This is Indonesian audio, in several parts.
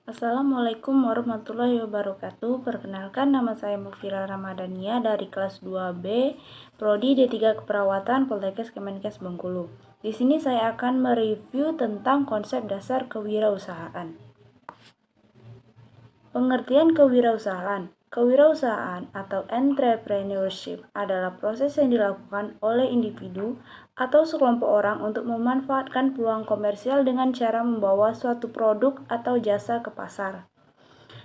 Assalamualaikum warahmatullahi wabarakatuh. Perkenalkan, nama saya Mufira Ramadhania dari kelas 2B, Prodi D3 Keperawatan Poltekkes Kemenkes Bengkulu. Di sini saya akan mereview tentang konsep dasar kewirausahaan. Pengertian kewirausahaan. Kewirausahaan atau entrepreneurship adalah proses yang dilakukan oleh individu atau sekelompok orang untuk memanfaatkan peluang komersial dengan cara membawa suatu produk atau jasa ke pasar.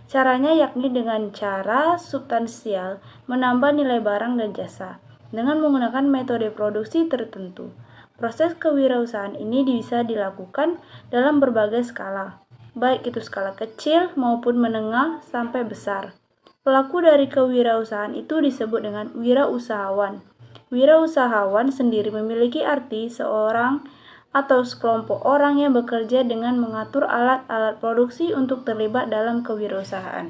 Caranya yakni dengan cara substansial menambah nilai barang dan jasa dengan menggunakan metode produksi tertentu. Proses kewirausahaan ini bisa dilakukan dalam berbagai skala, baik itu skala kecil maupun menengah sampai besar. Pelaku dari kewirausahaan itu disebut dengan wirausahawan. Wirausahawan sendiri memiliki arti seorang atau sekelompok orang yang bekerja dengan mengatur alat-alat produksi untuk terlibat dalam kewirausahaan.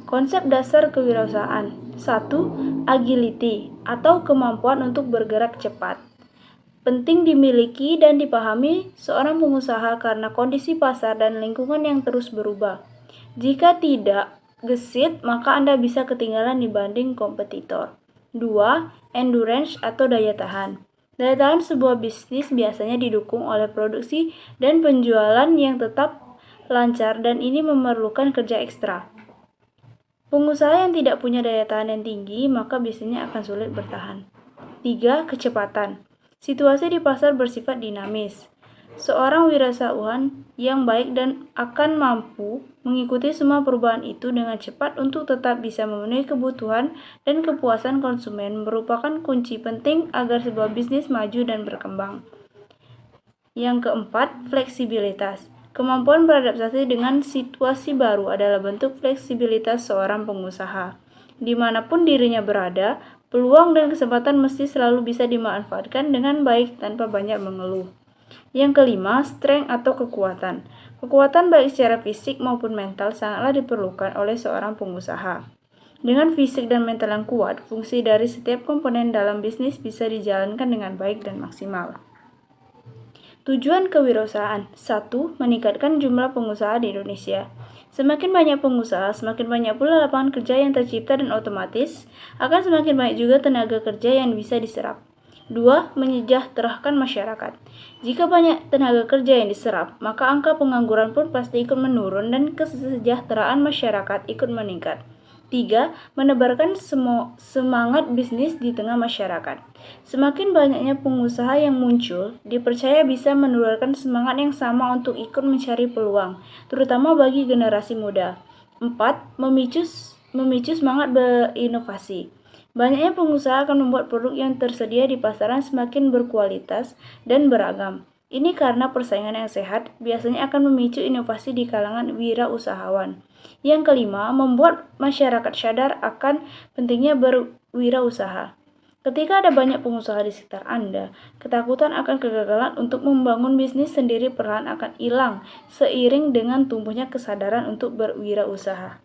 Konsep dasar kewirausahaan. 1. Agility atau kemampuan untuk bergerak cepat. Penting dimiliki dan dipahami seorang pengusaha karena kondisi pasar dan lingkungan yang terus berubah. Jika tidak gesit, maka Anda bisa ketinggalan dibanding kompetitor. 2. Endurance atau daya tahan. Daya tahan sebuah bisnis biasanya didukung oleh produksi dan penjualan yang tetap lancar dan ini memerlukan kerja ekstra. Pengusaha yang tidak punya daya tahan yang tinggi, maka biasanya akan sulit bertahan. 3. Kecepatan. Situasi di pasar bersifat dinamis. Seorang wirausahawan yang baik dan akan mampu mengikuti semua perubahan itu dengan cepat untuk tetap bisa memenuhi kebutuhan dan kepuasan konsumen merupakan kunci penting agar sebuah bisnis maju dan berkembang. Yang keempat, fleksibilitas. Kemampuan beradaptasi dengan situasi baru adalah bentuk fleksibilitas seorang pengusaha. Dimanapun dirinya berada, peluang dan kesempatan mesti selalu bisa dimanfaatkan dengan baik tanpa banyak mengeluh. Yang kelima, strength atau kekuatan. Kekuatan baik secara fisik maupun mental sangatlah diperlukan oleh seorang pengusaha. Dengan fisik dan mental yang kuat, fungsi dari setiap komponen dalam bisnis bisa dijalankan dengan baik dan maksimal. Tujuan kewirausahaan. 1. Meningkatkan jumlah pengusaha di Indonesia. Semakin banyak pengusaha, semakin banyak pula lapangan kerja yang tercipta dan otomatis akan semakin banyak juga tenaga kerja yang bisa diserap. 2. Menyejahterakan masyarakat. Jika banyak tenaga kerja yang diserap, maka angka pengangguran pun pasti ikut menurun dan kesejahteraan masyarakat ikut meningkat. 3. Menebarkan semangat bisnis di tengah masyarakat. Semakin banyaknya pengusaha yang muncul, dipercaya bisa menularkan semangat yang sama untuk ikut mencari peluang, terutama bagi generasi muda. 4. Memicu semangat berinovasi. Banyaknya pengusaha akan membuat produk yang tersedia di pasaran semakin berkualitas dan beragam. Ini karena persaingan yang sehat biasanya akan memicu inovasi di kalangan wirausahawan. Yang kelima, membuat masyarakat sadar akan pentingnya berwirausaha. Ketika ada banyak pengusaha di sekitar Anda, ketakutan akan kegagalan untuk membangun bisnis sendiri perlahan akan hilang seiring dengan tumbuhnya kesadaran untuk berwirausaha.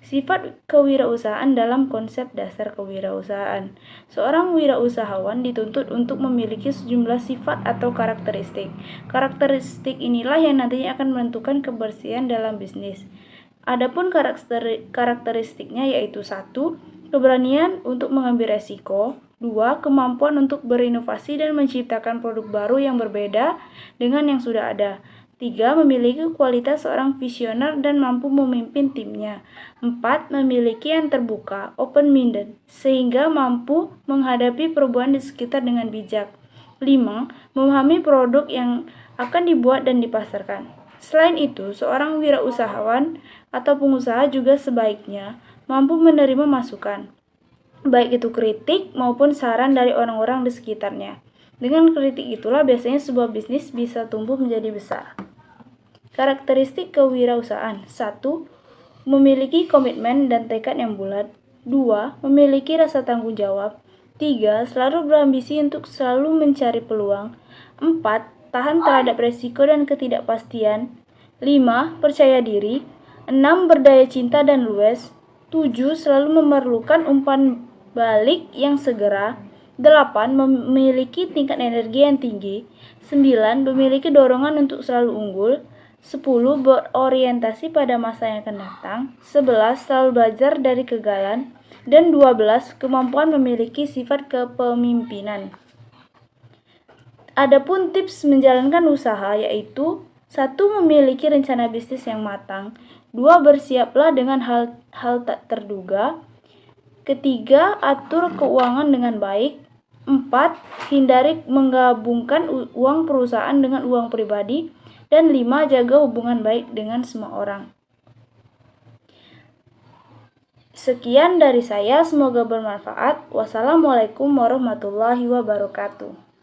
Sifat kewirausahaan dalam konsep dasar kewirausahaan. Seorang wirausahawan dituntut untuk memiliki sejumlah sifat atau karakteristik. Karakteristik inilah yang nantinya akan menentukan kebersihan dalam bisnis. Adapun karakteristiknya yaitu 1. Keberanian untuk mengambil resiko. 2. Kemampuan untuk berinovasi dan menciptakan produk baru yang berbeda dengan yang sudah ada. 3. Memiliki kualitas seorang visioner dan mampu memimpin timnya. 4. Memiliki yang terbuka, open-minded, sehingga mampu menghadapi perubahan di sekitar dengan bijak. 5. Memahami produk yang akan dibuat dan dipasarkan. Selain itu, seorang wirausahawan atau pengusaha juga sebaiknya mampu menerima masukan, baik itu kritik maupun saran dari orang-orang di sekitarnya. Dengan kritik itulah biasanya sebuah bisnis bisa tumbuh menjadi besar. Karakteristik kewirausahaan. 1. Memiliki komitmen dan tekad yang bulat. 2. Memiliki rasa tanggung jawab. 3. Selalu berambisi untuk selalu mencari peluang. 4. Tahan terhadap resiko dan ketidakpastian. 5. Percaya diri. 6. Berdaya cinta dan luwes. 7. Selalu memerlukan umpan balik yang segera. 8. Memiliki tingkat energi yang tinggi. 9. Memiliki dorongan untuk selalu unggul. 10. Berorientasi pada masa yang akan datang. 11. Selalu belajar dari kegagalan. Dan 12. Kemampuan memiliki sifat kepemimpinan. Adapun tips menjalankan usaha yaitu 1. Memiliki rencana bisnis yang matang. 2. Bersiaplah dengan hal tak terduga. Ketiga, atur keuangan dengan baik. 4. Hindari menggabungkan uang perusahaan dengan uang pribadi. Dan 5. Jaga hubungan baik dengan semua orang. Sekian dari saya, semoga bermanfaat. Wassalamualaikum warahmatullahi wabarakatuh.